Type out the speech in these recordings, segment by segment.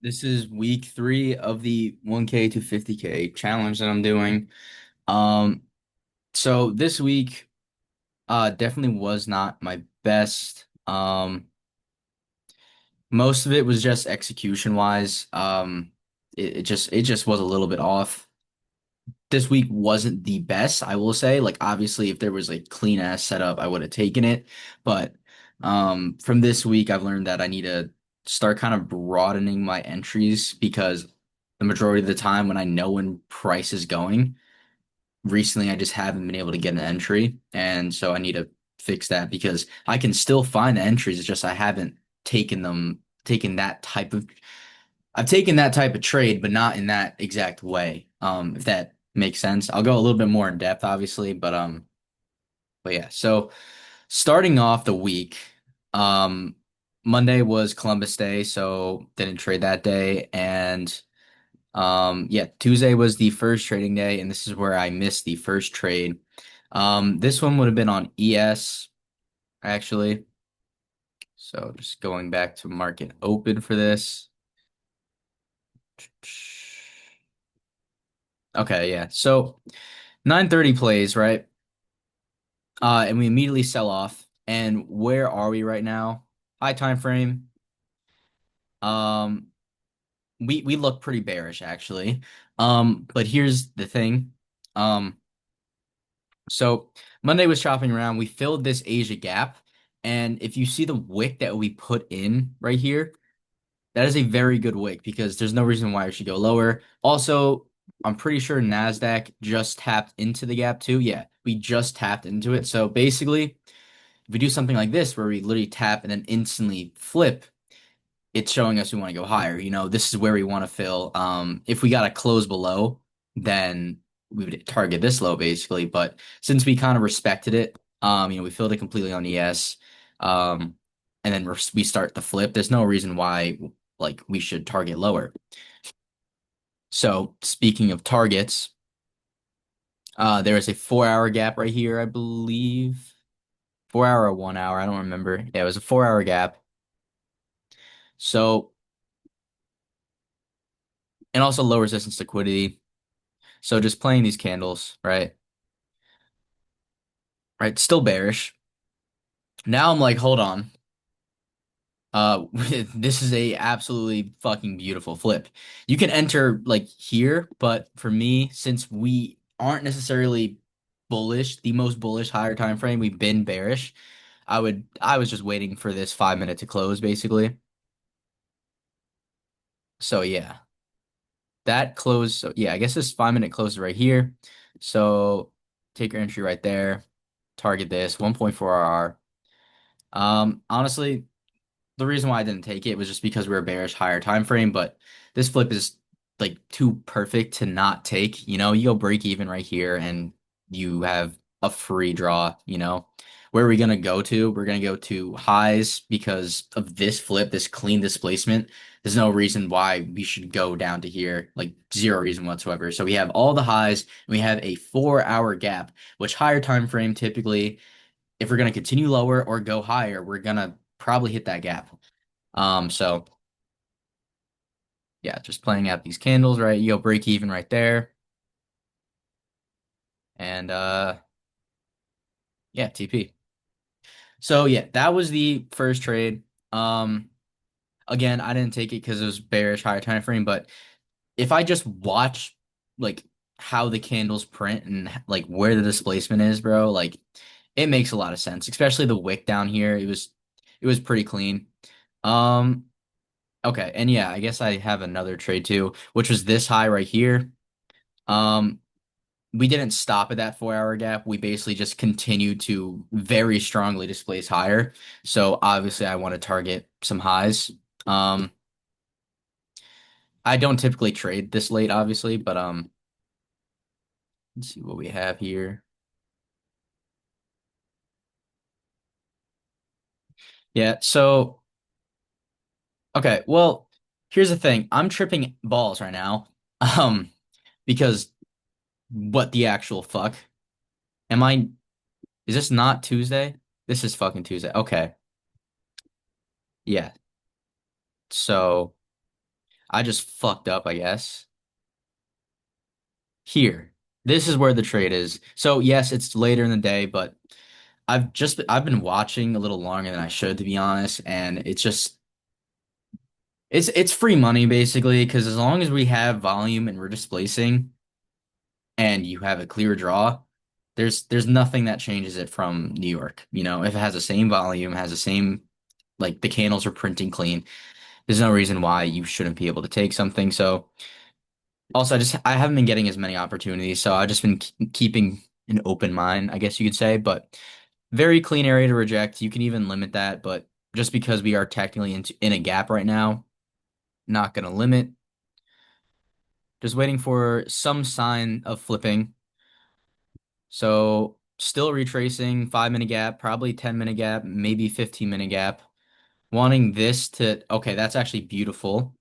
This is week 3 of the 1k to 50k challenge that I'm doing. Um, so this week definitely was not my best. Most of it was just execution wise. It just was a little bit off. This week wasn't the best, I will say. Like obviously if there was a clean ass setup, I would have taken it. But from this week I've learned that I need to start kind of broadening my entries because the majority of the time when I know when price is going, recently I just haven't been able to get an entry. And so I need to fix that because I can still find the entries. It's just I haven't taken that type of I've taken that type of trade, but not in that exact way. If that makes sense. I'll go a little bit more in depth, obviously, but yeah. So starting off the week, um, Monday was Columbus Day, so didn't trade that day, and yeah, Tuesday was the first trading day, and this is where I missed the first trade. This one would have been on ES actually. So just going back to market open for this. Okay, yeah. So 9:30 plays, right? And we immediately sell off. And where are we right now? High time frame. Um, we look pretty bearish actually. But here's the thing. Um, so Monday was shopping around. We filled this Asia gap, and if you see the wick that we put in right here, that is a very good wick because there's no reason why it should go lower. Also, I'm pretty sure Nasdaq just tapped into the gap too. Yeah, we just tapped into it. So basically, if we do something like this where we literally tap and then instantly flip, it's showing us we want to go higher. This is where we want to fill. If we got to close below, then we would target this low basically. But since we kind of respected it, we filled it completely on ES, um, and then we start the flip. There's no reason why like we should target lower. So speaking of targets, there is a 4 hour gap right here, I believe. 4 hour or 1 hour, I don't remember. Yeah, it was a 4 hour gap. So, and also low resistance liquidity. So just playing these candles, right? Right, still bearish. Now I'm like, hold on. This is a absolutely fucking beautiful flip. You can enter like here, but for me, since we aren't necessarily bullish, the most bullish higher time frame, we've been bearish. I was just waiting for this 5 minute to close, basically. So yeah, that close. So yeah, I guess this 5 minute closes right here. So take your entry right there. Target this 1.4 RR. Honestly, the reason why I didn't take it was just because we were bearish higher time frame, but this flip is like too perfect to not take. You go break even right here and you have a free draw. Where are we gonna go to? We're gonna go to highs because of this flip, this clean displacement. There's no reason why we should go down to here, like zero reason whatsoever. So we have all the highs and we have a 4 hour gap, which higher time frame typically, if we're gonna continue lower or go higher, we're gonna probably hit that gap. So yeah, just playing out these candles, right? You go break even right there. And yeah, TP. So yeah, that was the first trade. Um again, I didn't take it because it was bearish higher time frame, but if I just watch like how the candles print and like where the displacement is, bro, like it makes a lot of sense, especially the wick down here. It was pretty clean. Um okay, and yeah, I guess I have another trade too, which was this high right here. Um we didn't stop at that 4 hour gap. We basically just continued to very strongly displace higher. So obviously I want to target some highs. Um, I don't typically trade this late, obviously, but let's see what we have here. Yeah, so okay, well, here's the thing. I'm tripping balls right now. Um, because what the actual fuck? Am I is this not Tuesday? This is fucking Tuesday. Okay. Yeah. So I just fucked up, I guess. Here. This is where the trade is. So yes, it's later in the day, but I've been watching a little longer than I should, to be honest, and it's just it's free money basically, because as long as we have volume and we're displacing and you have a clear draw, there's nothing that changes it from New York. You know, if it has the same volume, has the same like the candles are printing clean, there's no reason why you shouldn't be able to take something. So also I haven't been getting as many opportunities, so I've just been keeping an open mind, I guess you could say, but very clean area to reject. You can even limit that, but just because we are technically in a gap right now, not gonna limit. Just waiting for some sign of flipping. So still retracing 5 minute gap, probably 10 minute gap, maybe 15 minute gap. Wanting this to, okay, that's actually beautiful.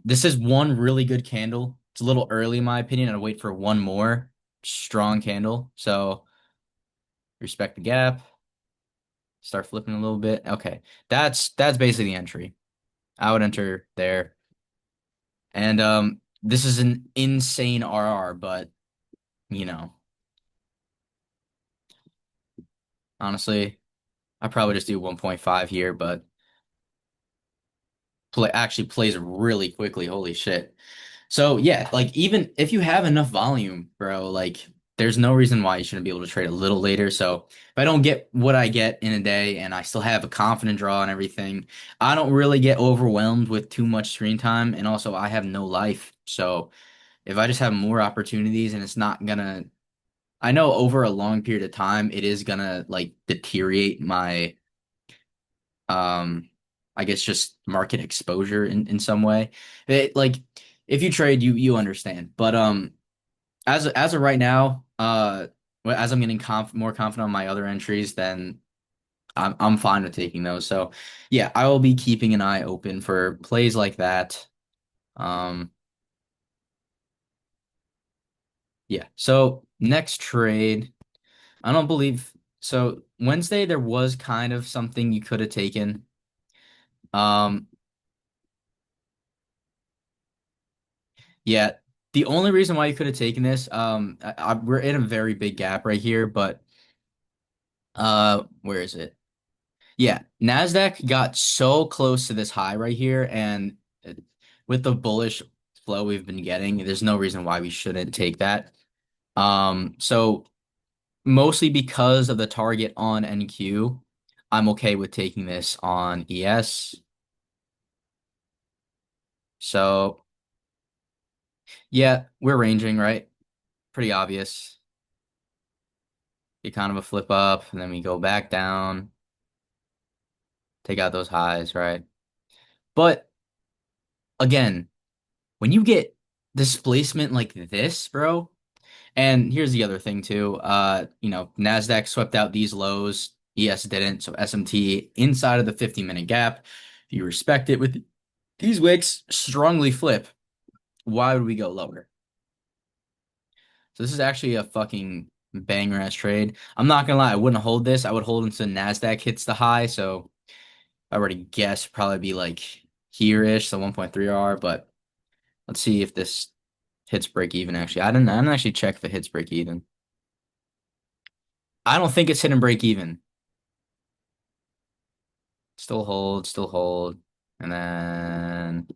This is one really good candle. It's a little early in my opinion. I'd wait for one more strong candle. So respect the gap, start flipping a little bit. Okay. That's basically the entry. I would enter there. And this is an insane RR, but you know, honestly, I probably just do 1.5 here, but play actually plays really quickly. Holy shit. So yeah, like even if you have enough volume, bro, like there's no reason why you shouldn't be able to trade a little later. So if I don't get what I get in a day and I still have a confident draw and everything, I don't really get overwhelmed with too much screen time. And also I have no life. So if I just have more opportunities and it's not gonna, I know over a long period of time, it is gonna like deteriorate my um I guess just market exposure in some way. Like if you trade you understand. But as of right now, as I'm getting more confident on my other entries, then I'm fine with taking those. So yeah, I will be keeping an eye open for plays like that. Um yeah. So next trade, I don't believe so Wednesday there was kind of something you could have taken. Um Yeah, the only reason why you could have taken this, we're in a very big gap right here, but where is it? Yeah, Nasdaq got so close to this high right here, and with the bullish flow we've been getting, there's no reason why we shouldn't take that. So mostly because of the target on NQ, I'm okay with taking this on ES. So yeah, we're ranging, right? Pretty obvious. Get kind of a flip up, and then we go back down, take out those highs, right? But again, when you get displacement like this, bro, and here's the other thing too, Nasdaq swept out these lows, ES didn't, so SMT inside of the 50-minute gap. If you respect it with these wicks, strongly flip. Why would we go lower? So this is actually a fucking banger ass trade. I'm not gonna lie, I wouldn't hold this. I would hold until Nasdaq hits the high, so I already guessed probably be like here-ish, so 1.3 R, but let's see if this hits break even actually. I didn't actually check if it hits break even. I don't think it's hitting break even. Still hold, and then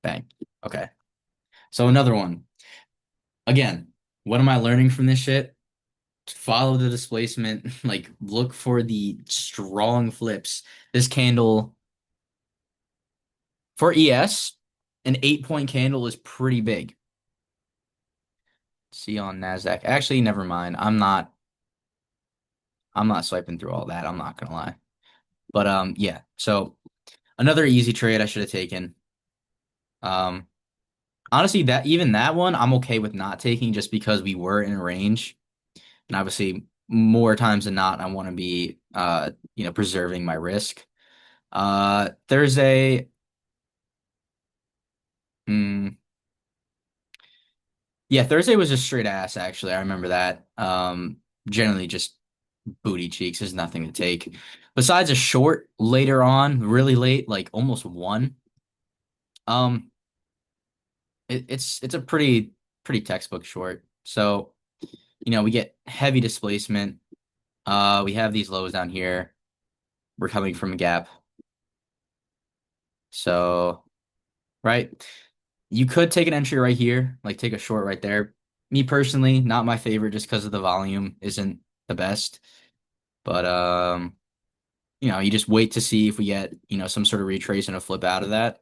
bang. Okay. So another one. Again, what am I learning from this shit? Follow the displacement, like look for the strong flips. This candle for ES, an 8 point candle is pretty big. See on Nasdaq. Actually, never mind. I'm not swiping through all that. I'm not gonna lie. But yeah. So another easy trade I should have taken. Um, honestly, that even that one I'm okay with not taking just because we were in range, and obviously more times than not I want to be preserving my risk. Thursday. Mm, yeah, Thursday was just straight ass. Actually, I remember that. Generally just booty cheeks. There's nothing to take. Besides a short later on, really late, like almost one. Um, it's a pretty textbook short. So, we get heavy displacement. We have these lows down here. We're coming from a gap. So, right, you could take an entry right here, like take a short right there. Me personally, not my favorite just because of the volume isn't the best. But you just wait to see if we get, some sort of retrace and a flip out of that.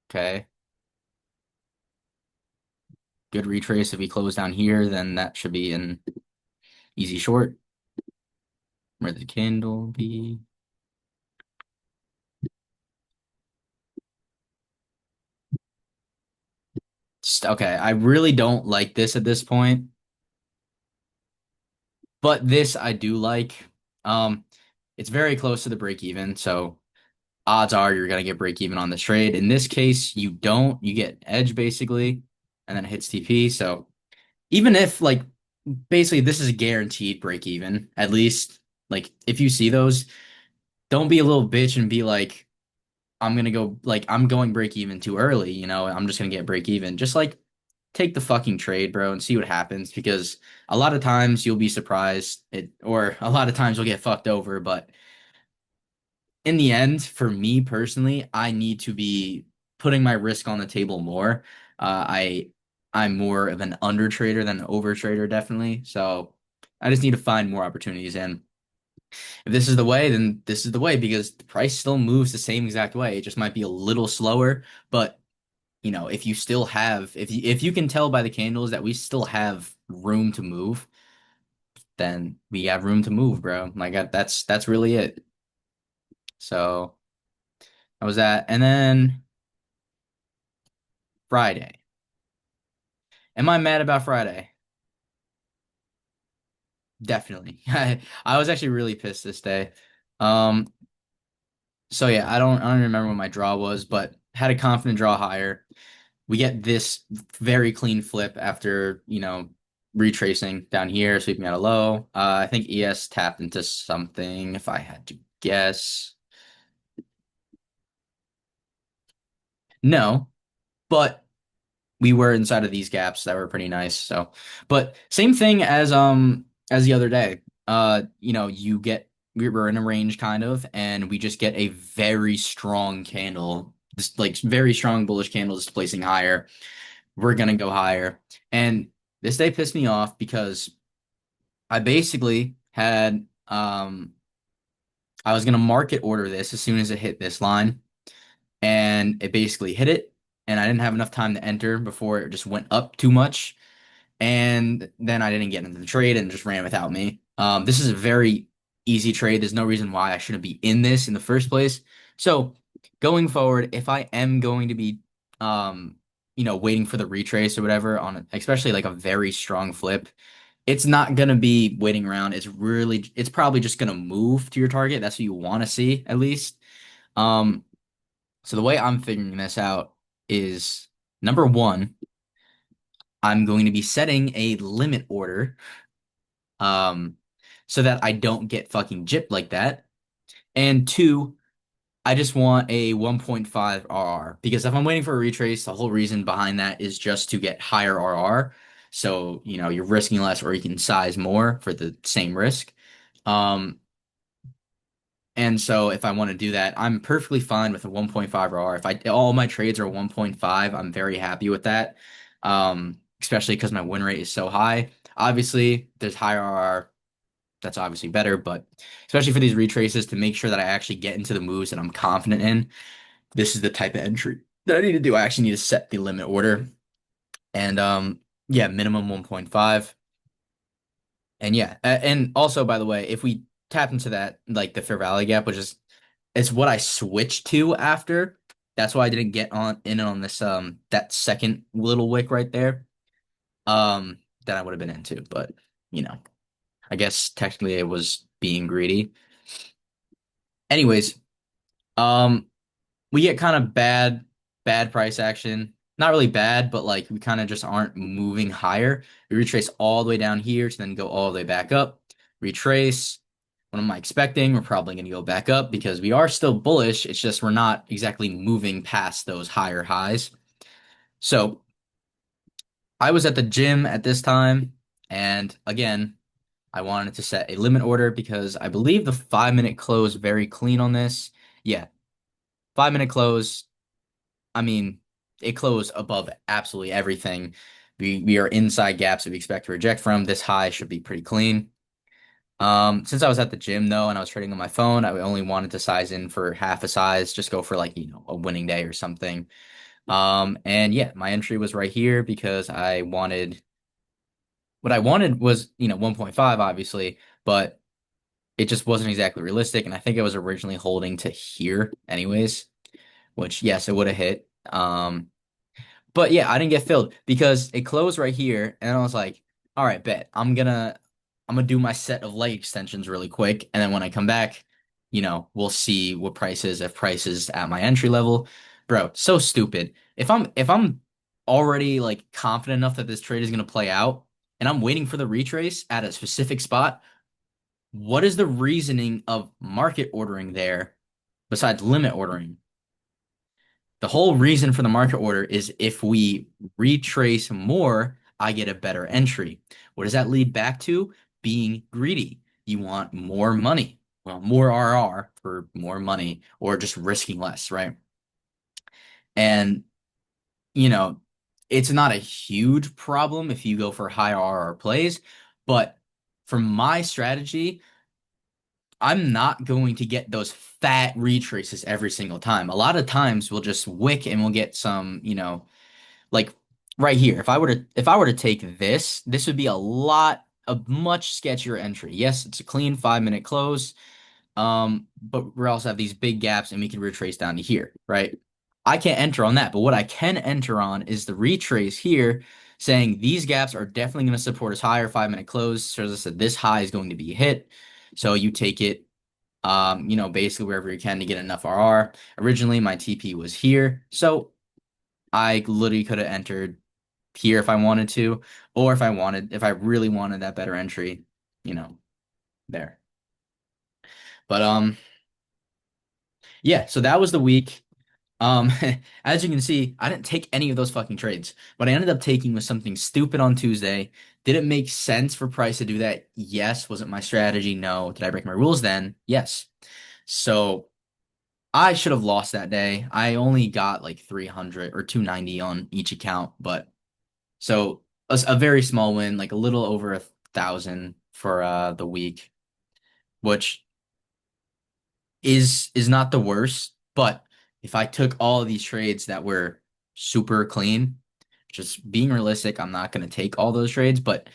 Okay. Good retrace. If we close down here, then that should be an easy short. Where the candle be? Okay, I really don't like this at this point, but this I do like. Um, it's very close to the break even, so odds are you're gonna get break even on this trade. In this case, you don't. You get edge basically, and then it hits TP. So even if like basically this is a guaranteed break even, at least like if you see those, don't be a little bitch and be like, I'm gonna go like I'm going break even too early, I'm just gonna get break even. Just like take the fucking trade, bro, and see what happens because a lot of times you'll be surprised or a lot of times you'll get fucked over, but in the end, for me personally, I need to be putting my risk on the table more. I'm more of an under trader than an over trader, definitely. So I just need to find more opportunities. And if this is the way, then this is the way because the price still moves the same exact way. It just might be a little slower, but if you still have, if you can tell by the candles that we still have room to move, then we have room to move, bro. Like that's really it. So that was that, and then Friday. Am I mad about Friday? Definitely. I was actually really pissed this day. Um, so yeah, I don't remember what my draw was, but had a confident draw higher. We get this very clean flip after, retracing down here, sweeping out a low. I think ES tapped into something, if I had to guess. No, but we were inside of these gaps that were pretty nice. So, but same thing as the other day. You get we were in a range kind of, and we just get a very strong candle, just like very strong bullish candle displacing higher. We're gonna go higher, and this day pissed me off because I basically had I was gonna market order this as soon as it hit this line, and it basically hit it, and I didn't have enough time to enter before it just went up too much. And then I didn't get into the trade and just ran without me. This is a very easy trade. There's no reason why I shouldn't be in this in the first place. So going forward, if I am going to be, waiting for the retrace or whatever especially like a very strong flip, it's not gonna be waiting around. It's probably just gonna move to your target. That's what you want to see at least. Um, so the way I'm figuring this out is number one, I'm going to be setting a limit order um, so that I don't get fucking gypped like that. And two, I just want a 1.5 RR because if I'm waiting for a retrace, the whole reason behind that is just to get higher RR. So, you're risking less or you can size more for the same risk. Um, and so if I want to do that, I'm perfectly fine with a 1.5 RR. If all my trades are 1.5, I'm very happy with that. Especially because my win rate is so high. Obviously, there's higher RR, that's obviously better, but especially for these retraces to make sure that I actually get into the moves that I'm confident in, this is the type of entry that I need to do. I actually need to set the limit order and yeah, minimum 1.5. And yeah, and also by the way, if we tap into that like the fair value gap, which is it's what I switched to after. That's why I didn't get on this that second little wick right there. That I would have been into, but you know, I guess technically it was being greedy. Anyways, Um, we get kind of bad price action. Not really bad, but like we kind of just aren't moving higher. We retrace all the way down here to then go all the way back up. Retrace. What am I expecting? We're probably going to go back up because we are still bullish. It's just we're not exactly moving past those higher highs. So I was at the gym at this time, and again, I wanted to set a limit order because I believe the 5 minute close very clean on this. Yeah, 5 minute close. I mean, it closed above absolutely everything. We are inside gaps that we expect to reject from. This high should be pretty clean. Since I was at the gym though, and I was trading on my phone, I only wanted to size in for half a size, just go for like, a winning day or something. And yeah, my entry was right here because what I wanted was, 1.5 obviously, but it just wasn't exactly realistic. And I think I was originally holding to here anyways, which yes, it would have hit. But yeah, I didn't get filled because it closed right here, and I was like, all right, bet. I'm gonna do my set of leg extensions really quick, and then when I come back, we'll see what price is, if price is at my entry level. Bro, so stupid. If I'm already like confident enough that this trade is gonna play out, and I'm waiting for the retrace at a specific spot, what is the reasoning of market ordering there besides limit ordering? The whole reason for the market order is if we retrace more, I get a better entry. What does that lead back to? Being greedy. You want more money. Well, more RR for more money or just risking less, right? And, you know, it's not a huge problem if you go for high RR plays, but for my strategy, I'm not going to get those fat retraces every single time. A lot of times we'll just wick and we'll get some, like right here. If I were to take this would be a much sketchier entry. Yes, it's a clean 5 minute close. But we also have these big gaps and we can retrace down to here, right? I can't enter on that, but what I can enter on is the retrace here saying these gaps are definitely going to support us higher 5 minute close. So as I said, this high is going to be hit. So you take it basically wherever you can to get enough RR. Originally, my TP was here, so I literally could have entered here if I wanted to, or if I really wanted that better entry, you know, there. But yeah, so that was the week. Um, as you can see, I didn't take any of those fucking trades. What I ended up taking was something stupid on Tuesday. Did it make sense for Price to do that? Yes. Was it my strategy? No. Did I break my rules then? Yes. So I should have lost that day. I only got like 300 or 290 on each account, but so a very small win, like a little over 1,000 for the week, which is not the worst. But if I took all of these trades that were super clean, just being realistic, I'm not going to take all those trades, but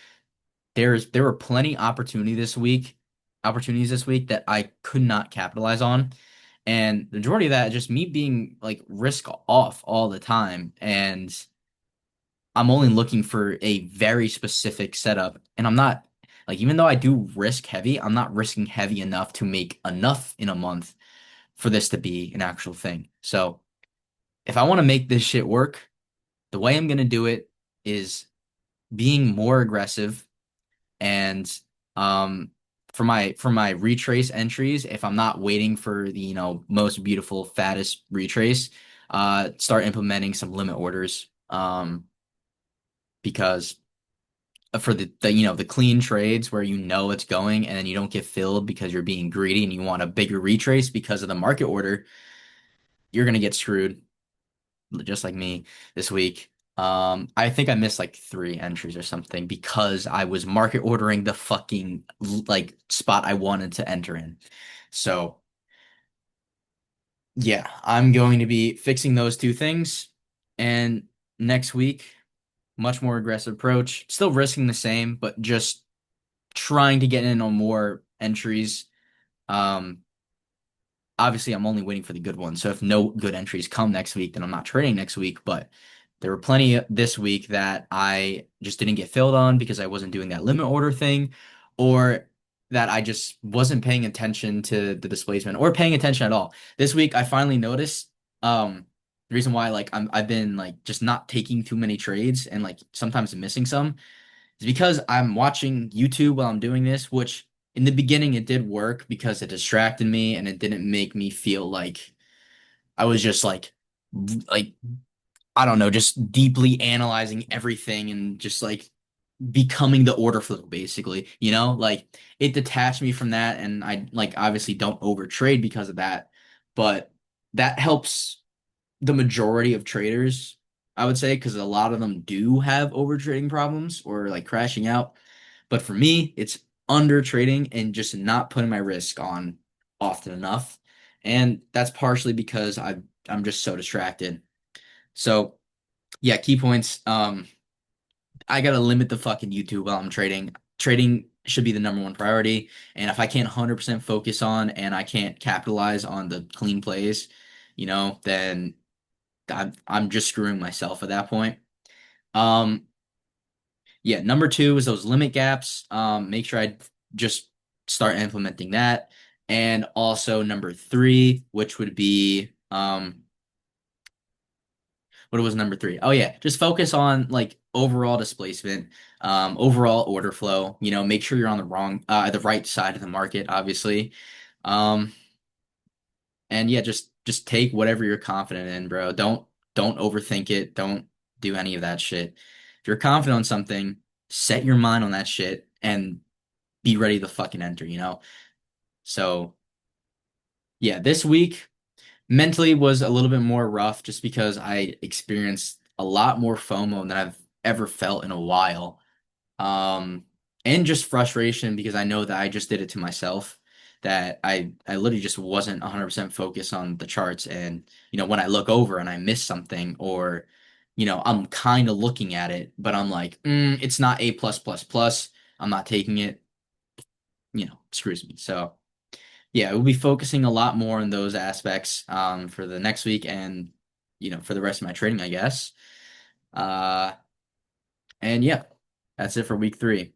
there were plenty opportunities this week that I could not capitalize on. And the majority of that is just me being like risk off all the time. And I'm only looking for a very specific setup. And I'm not like, even though I do risk heavy, I'm not risking heavy enough to make enough in a month for this to be an actual thing. So if I want to make this shit work, the way I'm going to do it is being more aggressive and for my retrace entries, if I'm not waiting for the most beautiful fattest retrace, start implementing some limit orders because for the clean trades where it's going and then you don't get filled because you're being greedy and you want a bigger retrace because of the market order, you're gonna get screwed just like me this week. I think I missed like 3 entries or something because I was market ordering the fucking like spot I wanted to enter in. So yeah, I'm going to be fixing those two things. And next week, much more aggressive approach. Still risking the same, but just trying to get in on more entries. Um, Obviously I'm only waiting for the good ones. So if no good entries come next week, then I'm not trading next week. But there were plenty this week that I just didn't get filled on because I wasn't doing that limit order thing, or that I just wasn't paying attention to the displacement or paying attention at all. This week I finally noticed the reason why like I've been like just not taking too many trades and like sometimes missing some is because I'm watching YouTube while I'm doing this, which in the beginning it did work because it distracted me and it didn't make me feel like I was just like I don't know, just deeply analyzing everything and just like becoming the order flow basically, you know? Like it detached me from that and I like obviously don't overtrade because of that, but that helps the majority of traders, I would say, because a lot of them do have overtrading problems or like crashing out. But for me, it's under trading and just not putting my risk on often enough. And that's partially because I'm just so distracted. So yeah, key points. I gotta limit the fucking YouTube while I'm trading. Trading should be the number one priority. And if I can't 100% focus on and I can't capitalize on the clean plays, then I'm just screwing myself at that point. Um, yeah, number two is those limit gaps. Make sure I just start implementing that. And also number three, which would be what was number three? Oh yeah, just focus on like overall displacement, overall order flow. Make sure you're on the right side of the market, obviously. Um, and yeah, just take whatever you're confident in, bro. Don't overthink it. Don't do any of that shit. If you're confident on something, set your mind on that shit and be ready to fucking enter. So yeah, this week mentally was a little bit more rough just because I experienced a lot more FOMO than I've ever felt in a while. Um, and just frustration because I know that I just did it to myself, that I literally just wasn't 100% focused on the charts. And, when I look over and I miss something or, I'm kind of looking at it, but I'm like, it's not A plus plus plus. I'm not taking it, screws me. So yeah, we'll be focusing a lot more on those aspects, for the next week and, for the rest of my trading, I guess. Uh, and yeah, that's it for week 3.